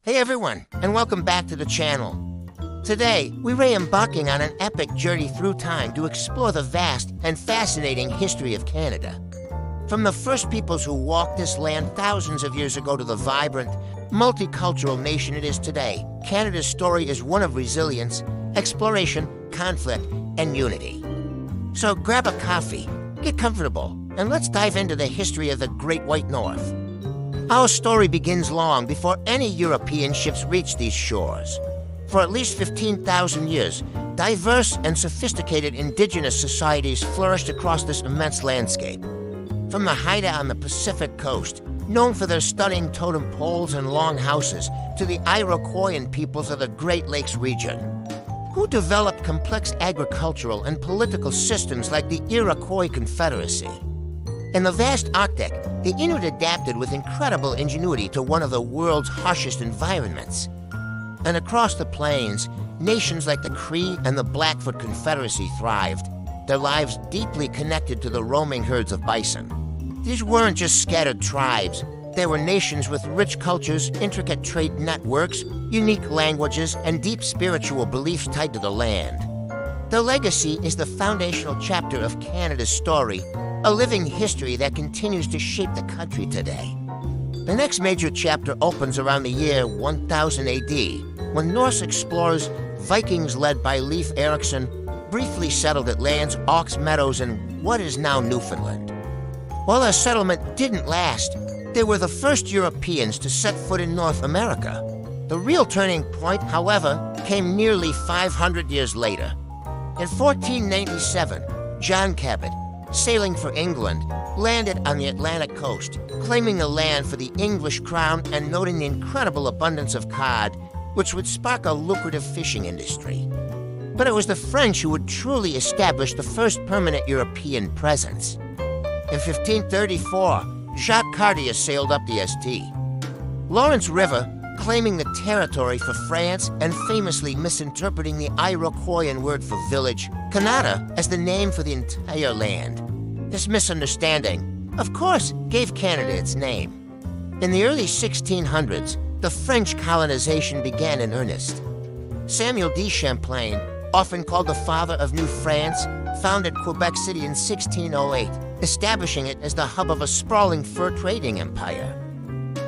Hey everyone, and welcome back to the channel. Today, we're embarking on an epic journey through time to explore the vast and fascinating history of Canada. From the first peoples who walked this land thousands of years ago to the vibrant, multicultural nation it is today, Canada's story is one of resilience, exploration, conflict, and unity. So grab a coffee, get comfortable, and let's dive into the history of the Great White North. Our story begins long before any European ships reached these shores. For at least 15,000 years, diverse and sophisticated indigenous societies flourished across this immense landscape. From the Haida on the Pacific coast, known for their stunning totem poles and long houses, to the Iroquoian peoples of the Great Lakes region, who developed complex agricultural and political systems like the Iroquois Confederacy. In the vast Arctic, the Inuit adapted with incredible ingenuity to one of the world's harshest environments. And across the plains, nations like the Cree and the Blackfoot Confederacy thrived, their lives deeply connected to the roaming herds of bison. These weren't just scattered tribes. They were nations with rich cultures, intricate trade networks, unique languages, and deep spiritual beliefs tied to the land. Their legacy is the foundational chapter of Canada's story, a living history that continues to shape the country today. The next major chapter opens around the year 1000 AD, when Norse explorers, Vikings led by Leif Erikson, briefly settled at lands, Ox Meadows, and what is now Newfoundland. While their settlement didn't last, they were the first Europeans to set foot in North America. The real turning point, however, came nearly 500 years later. In 1497, John Cabot, sailing for England, landed on the Atlantic coast, claiming the land for the English crown and noting the incredible abundance of cod, which would spark a lucrative fishing industry. But it was the French who would truly establish the first permanent European presence. In 1534, Jacques Cartier sailed up the St. Lawrence River, claiming the territory for France and famously misinterpreting the Iroquoian word for village, Canada, as the name for the entire land. This misunderstanding, of course, gave Canada its name. In the early 1600s, the French colonization began in earnest. Samuel de Champlain, often called the father of New France, founded Quebec City in 1608, establishing it as the hub of a sprawling fur trading empire.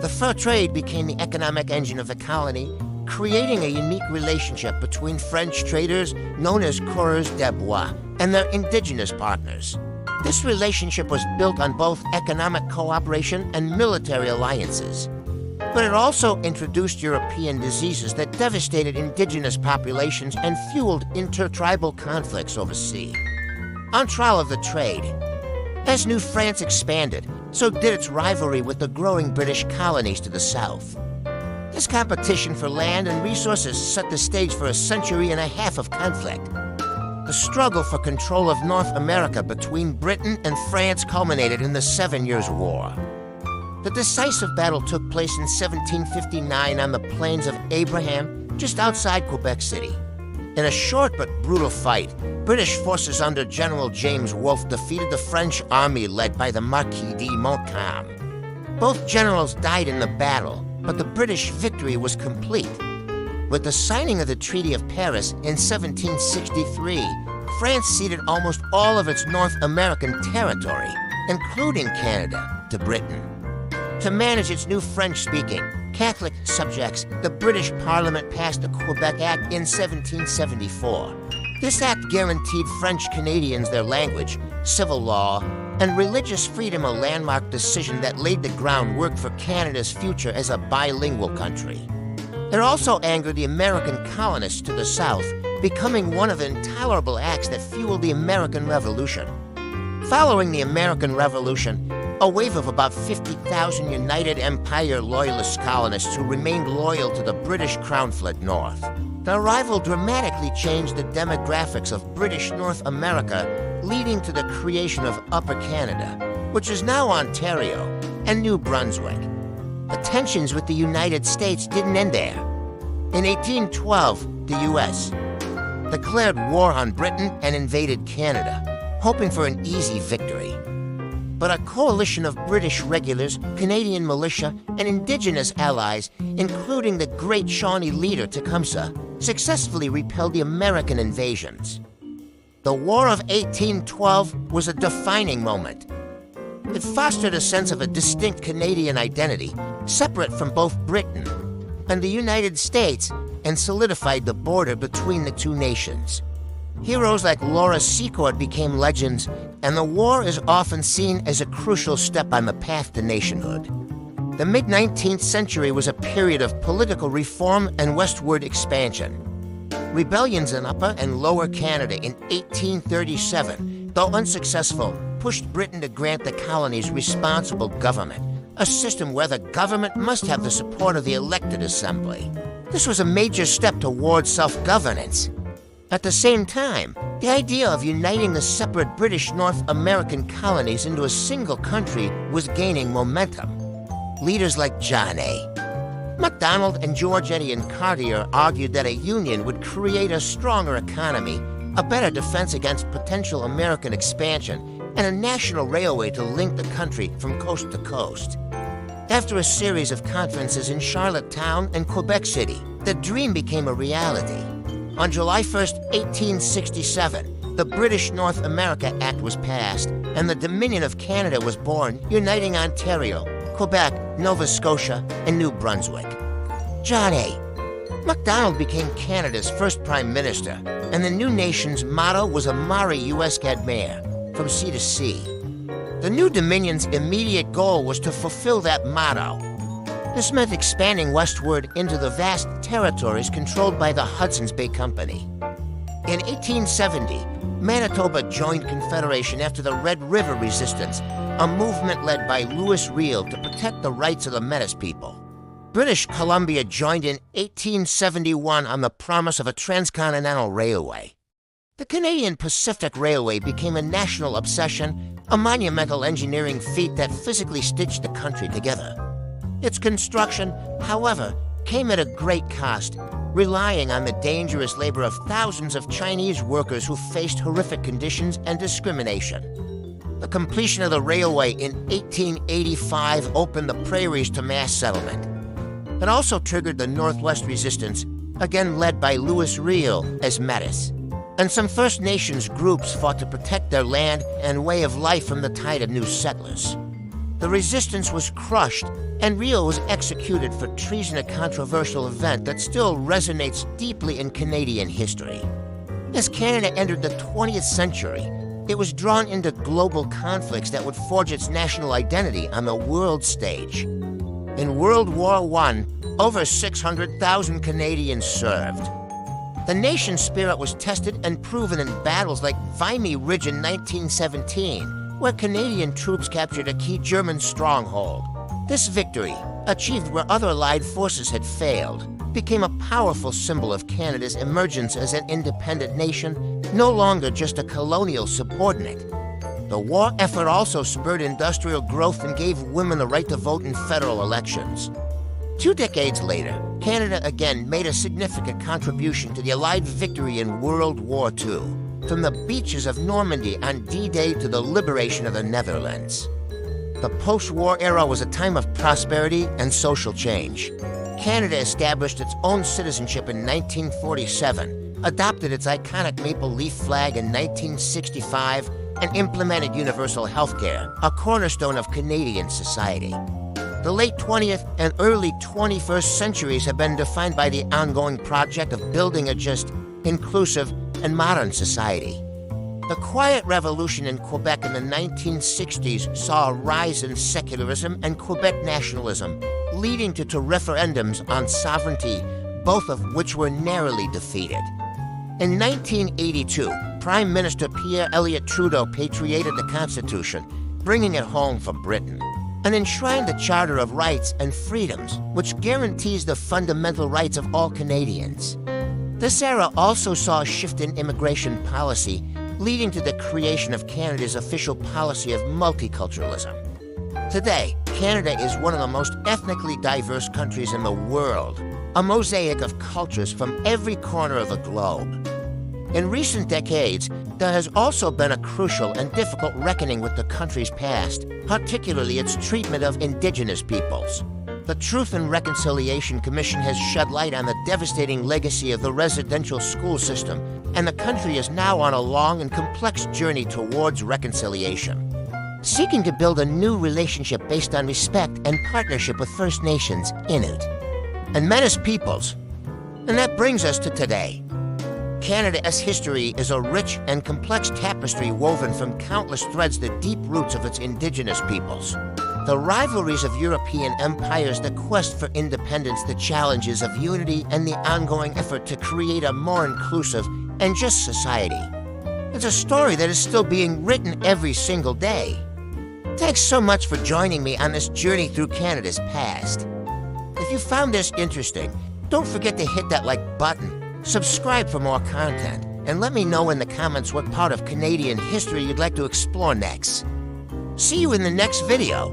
The fur trade became the economic engine of the colony, creating a unique relationship between French traders, known as coureurs de bois, and their indigenous partners. This relationship was built on both economic cooperation and military alliances. But it also introduced European diseases that devastated indigenous populations and fueled intertribal conflicts overseas. On trial of the trade, as New France expanded, so did its rivalry with the growing British colonies to the south. This competition for land and resources set the stage for a century and a half of conflict. The struggle for control of North America between Britain and France culminated in the 7 Years' War. The decisive battle took place in 1759 on the plains of Abraham, just outside Quebec City. In a short but brutal fight, British forces under General James Wolfe defeated the French army led by the Marquis de Montcalm. Both generals died in the battle, but the British victory was complete. With the signing of the Treaty of Paris in 1763, France ceded almost all of its North American territory, including Canada, to Britain. To manage its new French-speaking, Catholic subjects, the British Parliament passed the Quebec Act in 1774. This act guaranteed French Canadians their language, civil law, and religious freedom, a landmark decision that laid the groundwork for Canada's future as a bilingual country. It also angered the American colonists to the south, becoming one of the intolerable acts that fueled the American Revolution. Following the American Revolution, a wave of about 50,000 United Empire Loyalist colonists who remained loyal to the British Crown fled north. The arrival dramatically changed the demographics of British North America, leading to the creation of Upper Canada, which is now Ontario, and New Brunswick. The tensions with the United States didn't end there. In 1812, the U.S. declared war on Britain and invaded Canada, hoping for an easy victory. but a coalition of British regulars, Canadian militia, and Indigenous allies, including the great Shawnee leader Tecumseh, successfully repelled the American invasions. The War of 1812 was a defining moment. It fostered a sense of a distinct Canadian identity, separate from both Britain and the United States, and solidified the border between the two nations. Heroes like Laura Secord became legends, and the war is often seen as a crucial step on the path to nationhood. The mid-19th century was a period of political reform and westward expansion. Rebellions in Upper and Lower Canada in 1837, though unsuccessful, pushed Britain to grant the colonies responsible government, a system where the government must have the support of the elected assembly. This was a major step towards self-governance. At the same time, the idea of uniting the separate British North American colonies into a single country was gaining momentum. Leaders like John A. Macdonald and George Edion Cartier argued that a union would create a stronger economy, a better defense against potential American expansion, and a national railway to link the country from coast to coast. After a series of conferences in Charlottetown and Quebec City, the dream became a reality. On July 1, 1867, the British North America Act was passed, and the Dominion of Canada was born, uniting Ontario, Quebec, Nova Scotia, and New Brunswick. John A. Macdonald became Canada's first Prime Minister, and the new nation's motto was a Mari Uescad Mare, from sea to sea. The new Dominion's immediate goal was to fulfill that motto. This meant expanding westward into the vast territories controlled by the Hudson's Bay Company. In 1870, Manitoba joined Confederation after the Red River Resistance, a movement led by Louis Riel to protect the rights of the Métis people. British Columbia joined in 1871 on the promise of a transcontinental railway. The Canadian Pacific Railway became a national obsession, a monumental engineering feat that physically stitched the country together. Its construction, however, came at a great cost, relying on the dangerous labor of thousands of Chinese workers who faced horrific conditions and discrimination. The completion of the railway in 1885 opened the prairies to mass settlement. It also triggered the Northwest Resistance, again led by Louis Riel as Métis. And some First Nations groups fought to protect their land and way of life from the tide of new settlers. The resistance was crushed, and Riel was executed for treason, a controversial event that still resonates deeply in Canadian history. As Canada entered the 20th century, it was drawn into global conflicts that would forge its national identity on the world stage. In World War I, over 600,000 Canadians served. The nation's spirit was tested and proven in battles like Vimy Ridge in 1917, where Canadian troops captured a key German stronghold. This victory, achieved where other Allied forces had failed, became a powerful symbol of Canada's emergence as an independent nation, no longer just a colonial subordinate. The war effort also spurred industrial growth and gave women the right to vote in federal elections. 2 decades later, Canada again made a significant contribution to the Allied victory in World War II, from the beaches of Normandy on D-Day to the liberation of the Netherlands. The post-war era was a time of prosperity and social change. Canada established its own citizenship in 1947, adopted its iconic maple leaf flag in 1965, and implemented universal health care, a cornerstone of Canadian society. The late 20th and early 21st centuries have been defined by the ongoing project of building a just, inclusive, and modern society. The Quiet Revolution in Quebec in the 1960s saw a rise in secularism and Quebec nationalism, leading to referendums on sovereignty, both of which were narrowly defeated. In 1982, Prime Minister Pierre Elliott Trudeau patriated the Constitution, bringing it home for Britain, and enshrined the Charter of Rights and Freedoms, which guarantees the fundamental rights of all Canadians. This era also saw a shift in immigration policy, leading to the creation of Canada's official policy of multiculturalism. Today, Canada is one of the most ethnically diverse countries in the world, a mosaic of cultures from every corner of the globe. In recent decades, there has also been a crucial and difficult reckoning with the country's past, particularly its treatment of Indigenous peoples. The Truth and Reconciliation Commission has shed light on the devastating legacy of the residential school system, and the country is now on a long and complex journey towards reconciliation, seeking to build a new relationship based on respect and partnership with First Nations, Inuit, and Metis peoples. And that brings us to today. Canada's history is a rich and complex tapestry woven from countless threads the deep roots of its Indigenous peoples. The rivalries of European empires, the quest for independence, the challenges of unity, and the ongoing effort to create a more inclusive and just society. It's a story that is still being written every single day. Thanks so much for joining me on this journey through Canada's past. If you found this interesting, don't forget to hit that like button, subscribe for more content, and let me know in the comments what part of Canadian history you'd like to explore next. See you in the next video.